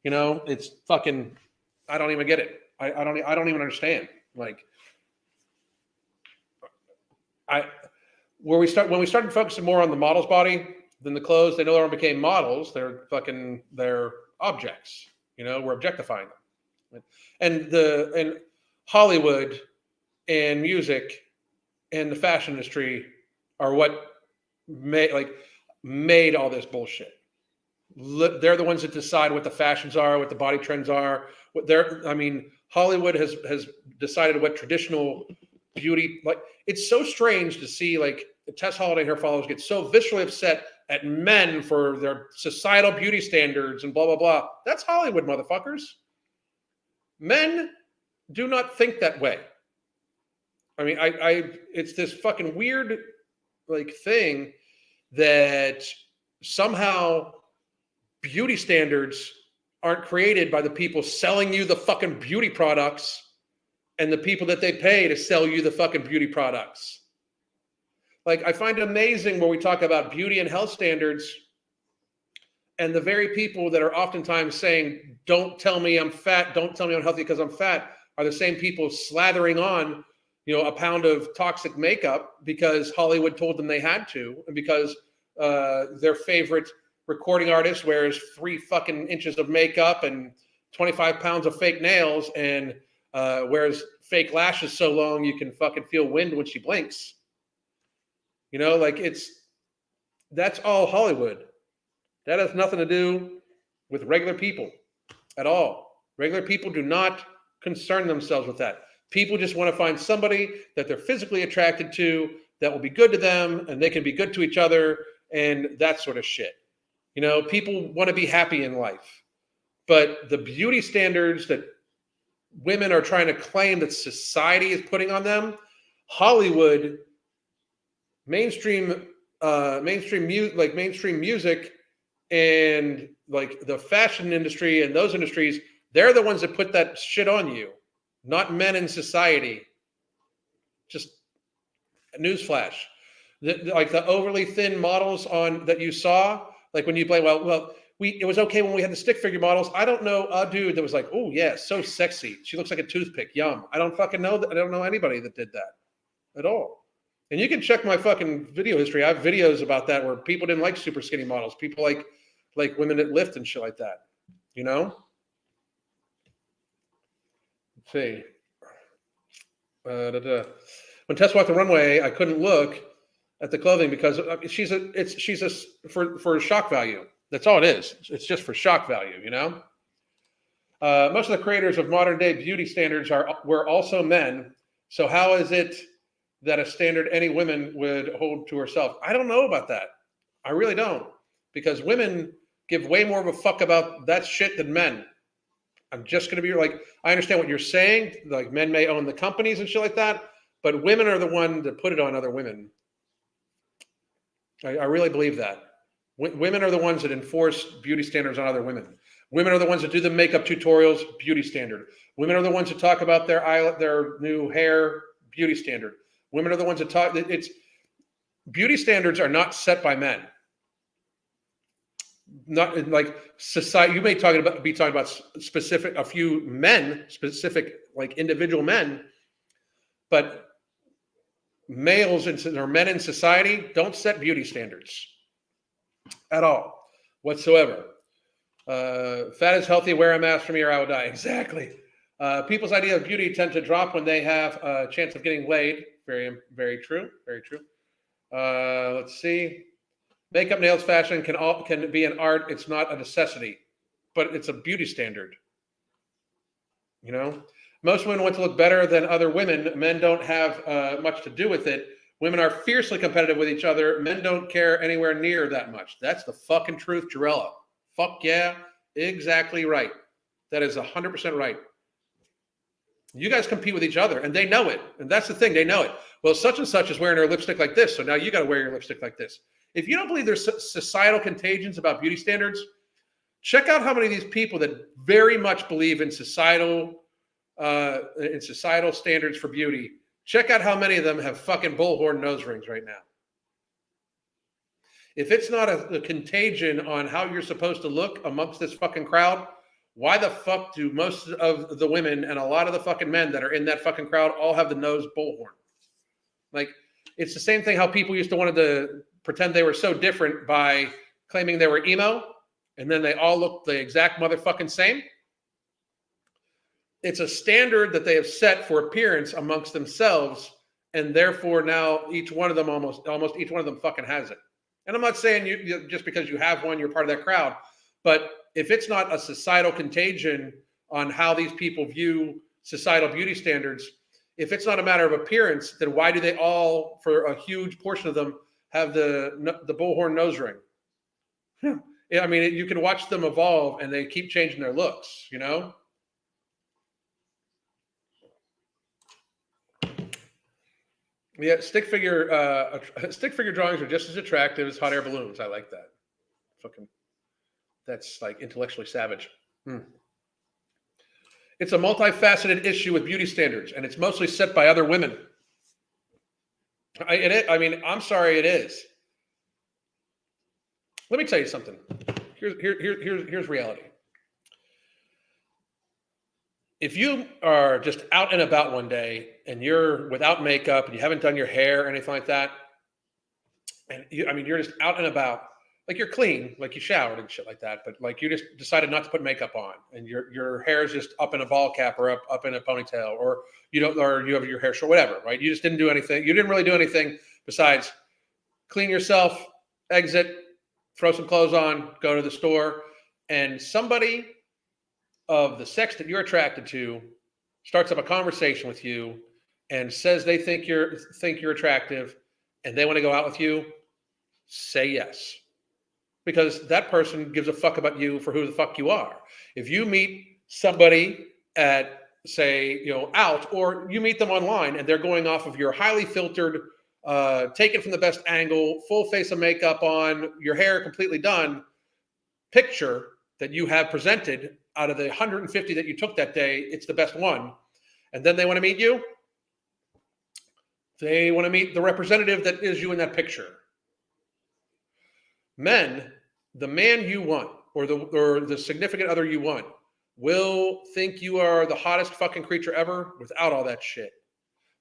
it's fucking. I don't even get it. I don't even understand. When we started focusing more on the model's body than the clothes, they no longer became models. They're objects. We're objectifying them. And Hollywood and music and the fashion industry are what made all this bullshit. They're the ones that decide what the fashions are, what the body trends are. Hollywood has decided what traditional beauty, it's so strange to see Tess Holliday and her followers get so viscerally upset at men for their societal beauty standards and blah, blah, blah. That's Hollywood, motherfuckers. Men do not think that way. It's this fucking weird thing that somehow beauty standards aren't created by the people selling you the fucking beauty products and the people that they pay to sell you the fucking beauty products. I find it amazing when we talk about beauty and health standards and the very people that are oftentimes saying, don't tell me I'm fat, don't tell me I'm healthy because I'm fat, are the same people slathering on, a pound of toxic makeup because Hollywood told them they had to, and because their favorite recording artist wears 3 fucking inches of makeup and 25 pounds of fake nails and wears fake lashes so long you can fucking feel wind when she blinks. That's all Hollywood. That has nothing to do with regular people at all. Regular people do not concern themselves with that. People just want to find somebody that they're physically attracted to that will be good to them and they can be good to each other and that sort of shit. People want to be happy in life. But the beauty standards that women are trying to claim that society is putting on them, Hollywood, mainstream music and the fashion industry and those industries, they're the ones that put that shit on you, not men in society. Just a newsflash. The overly thin models that you saw, when you play, it was okay when we had the stick figure models. I don't know a dude that was like, oh yeah, so sexy. She looks like a toothpick. Yum. I don't fucking know that. I don't know anybody that did that at all. And you can check my fucking video history. I have videos about that where people didn't like super skinny models. People like women that lift and shit like that. Let's see. When Tess walked the runway, I couldn't look at the clothing because she's for shock value. That's all it is. It's just for shock value, Most of the creators of modern day beauty standards were also men. So how is it that a standard any woman would hold to herself? I don't know about that. I really don't. Because women give way more of a fuck about that shit than men. I'm just going to be I understand what you're saying. Men may own the companies and shit like that, but women are the one that put it on other women. I really believe that. Women are the ones that enforce beauty standards on other women. Women are the ones that do the makeup tutorials, beauty standard. Women are the ones that talk about their new hair, beauty standard. Women are the ones that talk. It's beauty standards are not set by men. Not like society. You may be talking about specific a few men, specific like individual men, but males or men in society don't set beauty standards at all whatsoever. Fat is healthy. Wear a mask for me, or I will die. Exactly. People's idea of beauty tend to drop when they have a chance of getting laid. Very, very true. Very true. Let's see. Makeup, nails, fashion can be an art. It's not a necessity, but it's a beauty standard. You know, most women want to look better than other women. Men don't have much to do with it. Women are fiercely competitive with each other. Men don't care anywhere near that much. That's the fucking truth, Jarella. Fuck yeah, exactly right. That is 100% right. You guys compete with each other, and they know it. And that's the thing, they know it. Well, such and such is wearing her lipstick like this, so now you got to wear your lipstick like this. If you don't believe there's societal contagions about beauty standards, check out how many of these people that very much believe in societal standards for beauty. Check out how many of them have fucking bullhorn nose rings right now. If it's not a contagion on how you're supposed to look amongst this fucking crowd, why the fuck do most of the women and a lot of the fucking men that are in that fucking crowd all have the nose bullhorn? Like, it's the same thing how people used to want to pretend they were so different by claiming they were emo, and then they all look the exact motherfucking same. It's a standard that they have set for appearance amongst themselves, and therefore now each one of them, almost each one of them fucking has it. And I'm not saying you just because you have one, you're part of that crowd. But if it's not a societal contagion on how these people view societal beauty standards, if it's not a matter of appearance, then why do they all, for a huge portion of them, have the bullhorn nose ring? I mean, you can watch them evolve, and they keep changing their looks, you know? Yeah, stick figure drawings are just as attractive as hot air balloons. I like that. Fucking, that's like intellectually savage. It's a multifaceted issue with beauty standards, and it's mostly set by other women. I mean, I'm sorry, it is. Let me tell you something. Here's reality. If you are just out and about one day and you're without makeup and you haven't done your hair or anything like that, and you're just out and about, like you're clean, like you showered and shit like that, but like you just decided not to put makeup on, and your hair is just up in a ball cap or up in a ponytail, or you have your hair short, whatever, right? You just didn't do anything. You didn't really do anything besides clean yourself, exit, throw some clothes on, go to the store, and somebody of the sex that you're attracted to starts up a conversation with you and says they think you're attractive and they want to go out with you, say yes. Because that person gives a fuck about you for who the fuck you are. If you meet somebody at, say, out, or you meet them online and they're going off of your highly filtered, taken from the best angle, full face of makeup on, your hair completely done, picture that you have presented out of the 150 that you took that day, it's the best one. And then they want to meet you. They want to meet the representative that is you in that picture. Men, the man you want, or the significant other you want, will think you are the hottest fucking creature ever without all that shit.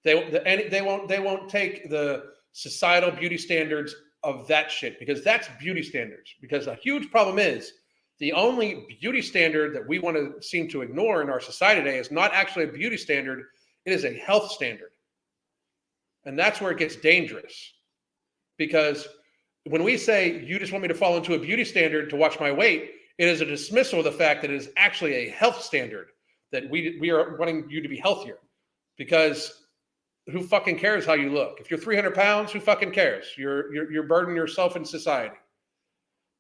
They won't take the societal beauty standards of that shit, because that's beauty standards. Because a huge problem is the only beauty standard that we want to seem to ignore in our society today is not actually a beauty standard. It is a health standard. And that's where it gets dangerous. Because when we say, you just want me to fall into a beauty standard to watch my weight, it is a dismissal of the fact that it is actually a health standard, that we are wanting you to be healthier. Because who fucking cares how you look? If you're 300 pounds, who fucking cares? You're burdening yourself in society.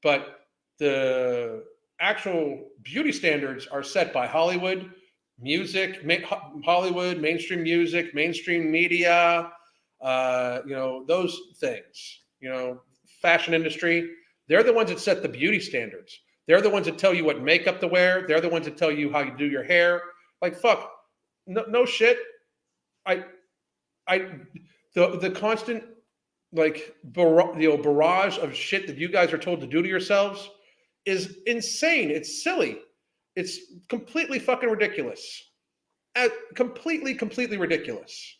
But the actual beauty standards are set by Hollywood, mainstream music, mainstream media, those things, fashion industry. They're the ones that set the beauty standards. They're the ones that tell you what makeup to wear. They're the ones that tell you how you do your hair. Like, fuck, no shit. The constant barrage of shit that you guys are told to do to yourselves is insane. It's silly. It's completely fucking ridiculous. Completely ridiculous.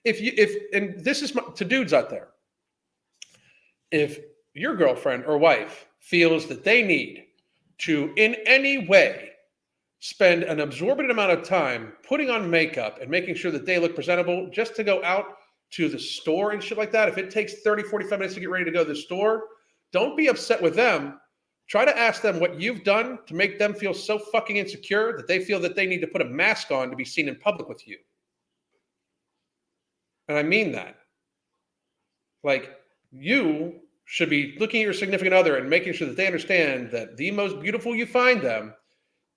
And this is to dudes out there. If your girlfriend or wife feels that they need to, in any way, spend an absorbent amount of time putting on makeup and making sure that they look presentable just to go out to the store and shit like that, if it takes 30, 45 minutes to get ready to go to the store, don't be upset with them. Try to ask them what you've done to make them feel so fucking insecure that they feel that they need to put a mask on to be seen in public with you. And I mean that. Like, you should be looking at your significant other and making sure that they understand that the most beautiful you find them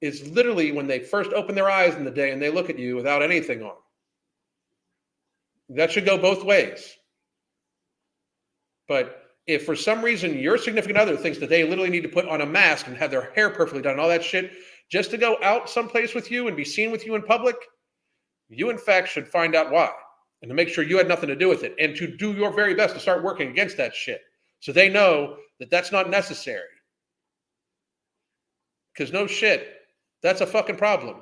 is literally when they first open their eyes in the day and they look at you without anything on. That should go both ways. But if for some reason your significant other thinks that they literally need to put on a mask and have their hair perfectly done and all that shit just to go out someplace with you and be seen with you in public, you in fact should find out why and to make sure you had nothing to do with it and to do your very best to start working against that shit so they know that that's not necessary. Because no shit, that's a fucking problem.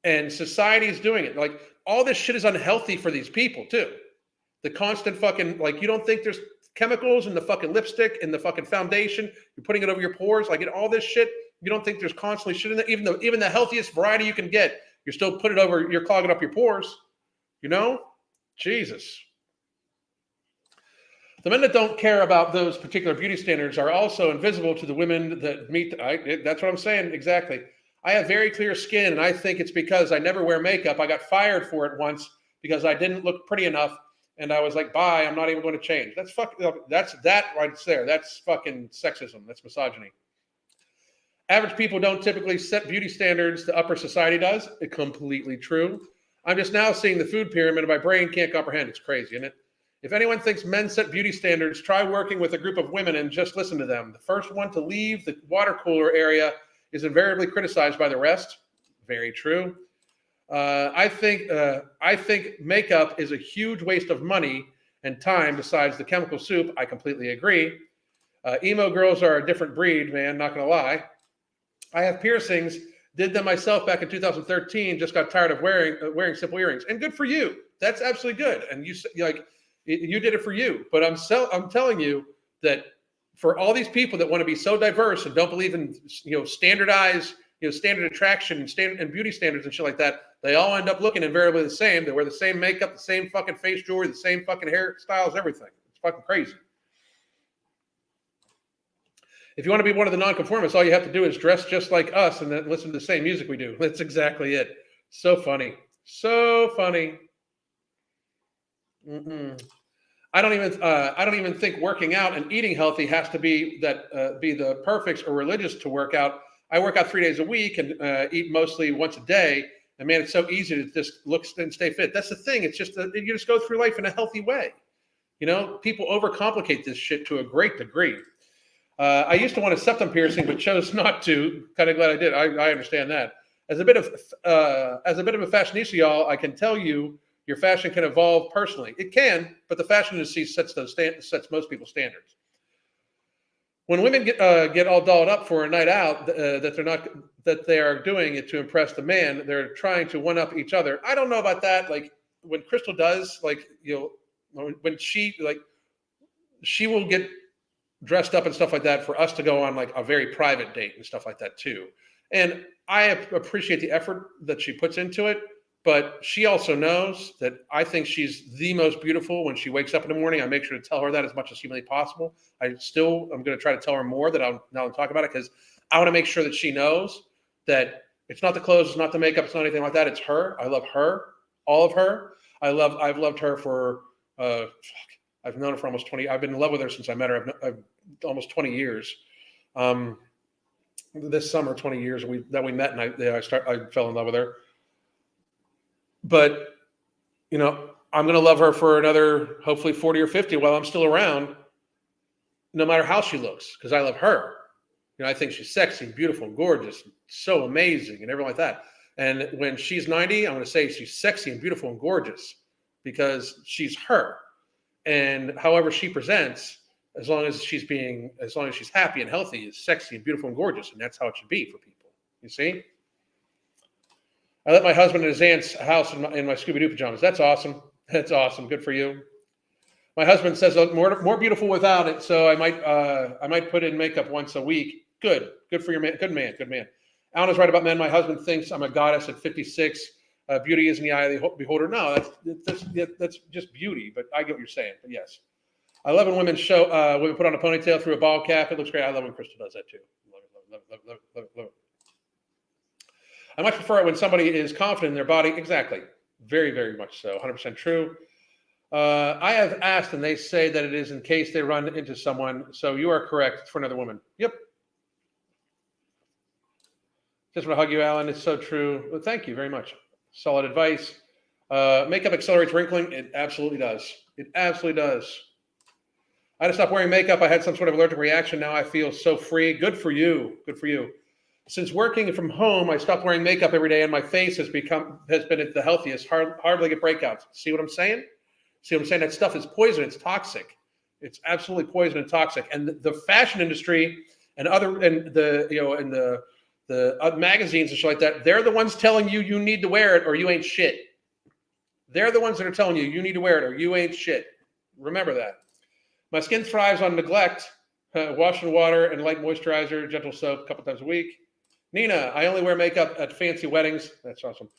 And society is doing it. Like, all this shit is unhealthy for these people too. The constant fucking, like, you don't think there's chemicals in the fucking lipstick and the fucking foundation, you're putting it over your pores, like, in all this shit, you don't think there's constantly shit in there. Even the healthiest variety you can get, you're still putting it over, you're clogging up your pores. You know? Jesus. The men that don't care about those particular beauty standards are also invisible to the women that meet. That's what I'm saying. Exactly. I have very clear skin, and I think it's because I never wear makeup. I got fired for it once because I didn't look pretty enough, and I was like, bye, I'm not even going to change. That's that right there. That's fucking sexism. That's misogyny. Average people don't typically set beauty standards the upper society does. It's completely true. I'm just now seeing the food pyramid, and my brain can't comprehend. It's crazy, isn't it? If anyone thinks men set beauty standards, try working with a group of women and just listen to them. The first one to leave the water cooler area is invariably criticized by the rest. Very true. I think makeup is a huge waste of money and time besides the chemical soup. I completely agree. Emo girls are a different breed, man, not going to lie. I have piercings, did them myself back in 2013, just got tired of wearing simple earrings. And good for you. That's absolutely good. And you did it for you. But I'm telling you that for all these people that want to be so diverse and don't believe in standardized standard attraction and beauty standards and shit like that, they all end up looking invariably the same. They wear the same makeup, the same fucking face jewelry, the same fucking hairstyles, everything. It's fucking crazy. If you want to be one of the nonconformists, all you have to do is dress just like us and then listen to the same music we do. That's exactly it. So funny. So funny. I don't even think working out and eating healthy has to be the perfects or religious to work out. I work out 3 days a week and eat mostly once a day. And man, it's so easy to just look and stay fit. That's the thing. It's just you just go through life in a healthy way. People overcomplicate this shit to a great degree. I used to want a septum piercing, but chose not to. Kind of glad I did. I understand that. As a bit of a fashionista, y'all, I can tell you your fashion can evolve personally. It can, but the fashion industry sets most people's standards. When women get all dolled up for a night out, that they are doing it to impress the man. They're trying to one up each other. I don't know about that. Like when Crystal does, when she will get dressed up and stuff like that for us to go on like a very private date and stuff like that too. And I appreciate the effort that she puts into it. But she also knows that I think she's the most beautiful when she wakes up in the morning. I make sure to tell her that as much as humanly possible. I'm going to try to tell her more that I'll talk about it because I want to make sure that she knows that it's not the clothes, it's not the makeup, it's not anything like that. It's her. I love her, all of her. I've loved her for, I've known her for almost 20. I've been in love with her since I met her. I've almost 20 years. This summer, 20 years that we met, and I fell in love with her. But, I'm going to love her for another, hopefully 40 or 50 while I'm still around, no matter how she looks, because I love her. I think she's sexy, beautiful, and gorgeous, so amazing, and everything like that. And when she's 90, I'm going to say she's sexy and beautiful and gorgeous because she's her. And however she presents, as long as she's happy and healthy, is sexy and beautiful and gorgeous, and that's how it should be for people. You see? I let my husband in his aunt's house in my Scooby-Doo pajamas. That's awesome. That's awesome. Good for you. My husband says more beautiful without it, so I might put in makeup once a week. Good for your man. Good man. Alan is right about men. My husband thinks I'm a goddess at 56. Beauty is in the eye of the beholder. No, that's just beauty. But I get what you're saying. But yes, I love when women put on a ponytail through a ball cap. It looks great. I love when Crystal does that too. Love it. I much prefer it when somebody is confident in their body. Exactly. Very, very much so. 100% true. I have asked, and they say that it is in case they run into someone. So you are correct. It's for another woman. Yep. Just want to hug you, Alan. It's so true. Well, thank you very much. Solid advice. Makeup accelerates wrinkling. It absolutely does. It absolutely does. I had to stop wearing makeup. I had some sort of allergic reaction. Now I feel so free. Good for you. Good for you. Since working from home, I stopped wearing makeup every day, and my face has been the healthiest. Hardly get breakouts. See what I'm saying? That stuff is poison. It's toxic. It's absolutely poison and toxic. And the fashion industry and the magazines and shit like that, they're the ones telling you need to wear it or you ain't shit. They're the ones that are telling you need to wear it or you ain't shit. Remember that. My skin thrives on neglect, wash and water and light moisturizer, gentle soap a couple times a week. Nina, I only wear makeup at fancy weddings. That's awesome.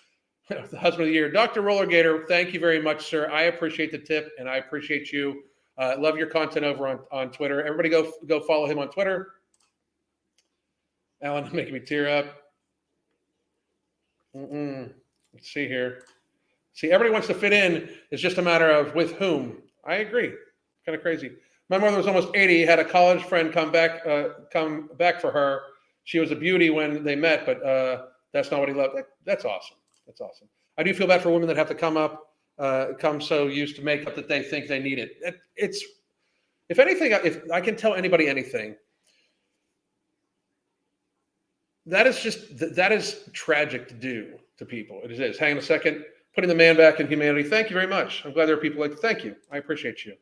The husband of the year. Dr. Roller Gator, thank you very much, sir. I appreciate the tip and I appreciate you. Love your content over on Twitter. Everybody go follow him on Twitter. Alan, making me tear up. Let's see here. See, everybody wants to fit in. It's just a matter of with whom. I agree. Kind of crazy. My mother was almost 80. Had a college friend come back for her. She was a beauty when they met, but that's not what he loved. That's awesome. That's awesome. I do feel bad for women that have to come so used to makeup that they think they need it. If anything, if I can tell anybody anything, that is tragic to do to people. It is. Hang on a second. Putting the man back in humanity. Thank you very much. I'm glad there are people like, thank you. I appreciate you.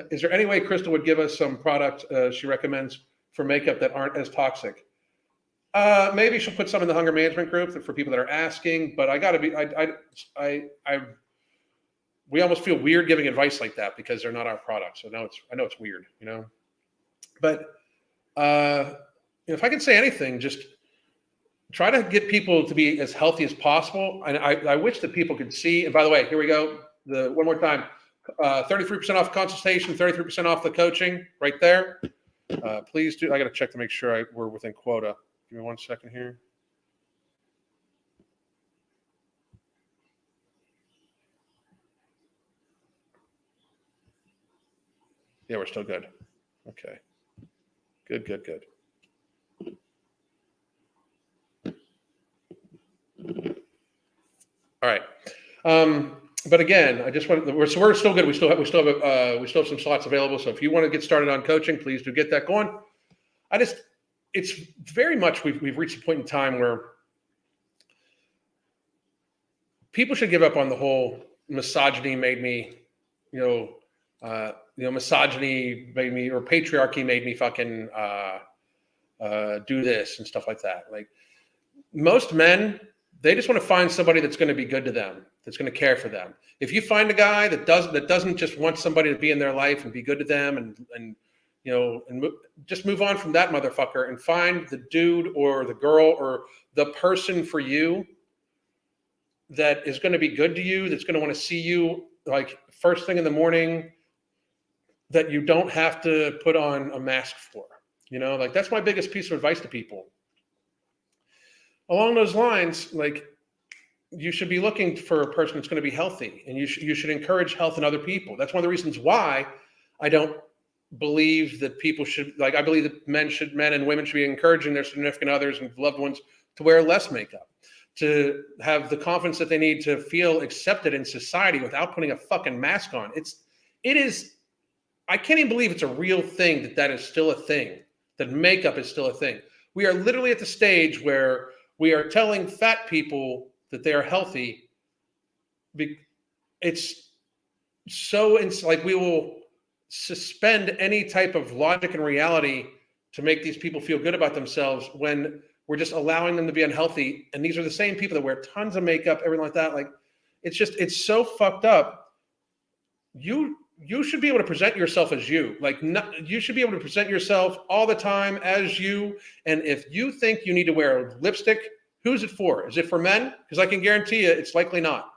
Is there any way Crystal would give us some product she recommends for makeup that aren't as toxic? Maybe she'll put some in the hunger management group for people that are asking, but we almost feel weird giving advice like that because they're not our products. So I know it's weird, but if I can say anything, just try to get people to be as healthy as possible. And I wish that people could see, and by the way, here we go. One more time, 33% off consultation, 33% off the coaching right there. Please do. I got to check to make sure we're within quota. Give me 1 second here. Yeah, we're still good. Okay. Good. All right. But again, I just want we're still good. We still have some slots available. So if you want to get started on coaching, please do get that going. It's very much we've reached a point in time where people should give up on the whole misogyny made me, misogyny made me, or patriarchy made me fucking do this and stuff like that. Like most men, they just want to find somebody that's going to be good to them, that's going to care for them. If you find a guy that doesn't just want somebody to be in their life and be good to them and just move on from that motherfucker and find the dude or the girl or the person for you that is going to be good to you, that's going to want to see you like first thing in the morning, that you don't have to put on a mask for. Like that's my biggest piece of advice to people. Along those lines, like you should be looking for a person that's going to be healthy, and you should encourage health in other people. That's one of the reasons why I don't believe that people should, I believe that men and women should be encouraging their significant others and loved ones to wear less makeup, to have the confidence that they need to feel accepted in society without putting a fucking mask on. It is, I can't even believe it's a real thing that is still a thing. that makeup is still a thing. We are literally at the stage where we are telling fat people that they are healthy. It's so, it's like we will suspend any type of logic and reality to make these people feel good about themselves when we're just allowing them to be unhealthy. And these are the same people that wear tons of makeup, everything like that. Like, it's just, it's so fucked up. You should be able to present yourself as you. Like, you should be able to present yourself all the time as you. And if you think you need to wear a lipstick, who's it for? Is it for men? Because I can guarantee you it's likely not.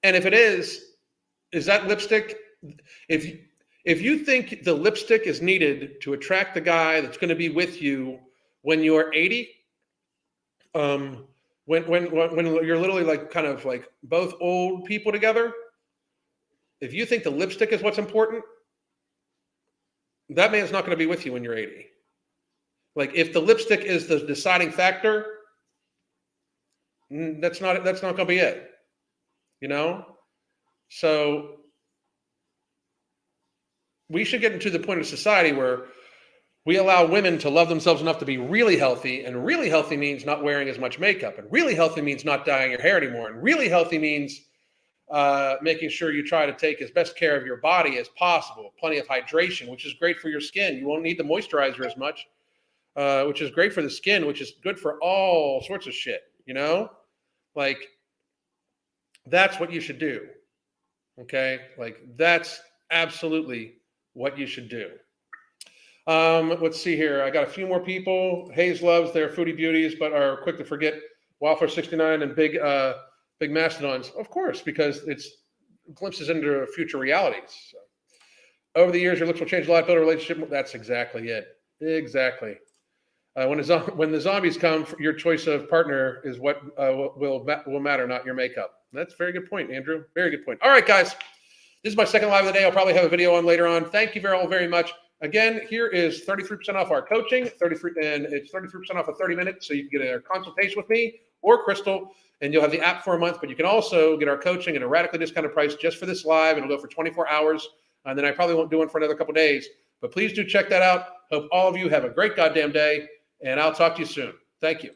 And if it is that lipstick, if you think the lipstick is needed to attract the guy that's going to be with you when you're 80, when you're literally like kind of like both old people together, if you think the lipstick is what's important, that man's not going to be with you when you're 80. Like, if the lipstick is the deciding factor, that's not going to be it. You know? So we should get into the point of society where we allow women to love themselves enough to be really healthy, and really healthy means not wearing as much makeup, and really healthy means not dyeing your hair anymore, and really healthy means making sure you try to take as best care of your body as possible. Plenty of hydration, which is great for your skin. You won't need the moisturizer as much, which is great for the skin, which is good for all sorts of shit, you know? Like, that's what you should do. Okay? Like, that's absolutely what you should do. Let's see here. I got a few more people. Hayes loves their foodie beauties, but are quick to forget Waffler 69 and big mastodons. Of course, because it's glimpses into future realities. So, over the years, your looks will change a lot. Build a relationship. That's exactly it. Exactly. When the zombies come, your choice of partner is what will matter, not your makeup. That's a very good point, Andrew. Very good point. All right, guys. This is my second live of the day. I'll probably have a video on later on. Thank you very much. Again, here is 33% off our coaching, and it's 33% off of 30 minutes, so you can get a consultation with me or Crystal, and you'll have the app for a month, but you can also get our coaching at a radically discounted price just for this live. It'll go for 24 hours, and then I probably won't do one for another couple days, but please do check that out. Hope all of you have a great goddamn day, and I'll talk to you soon. Thank you.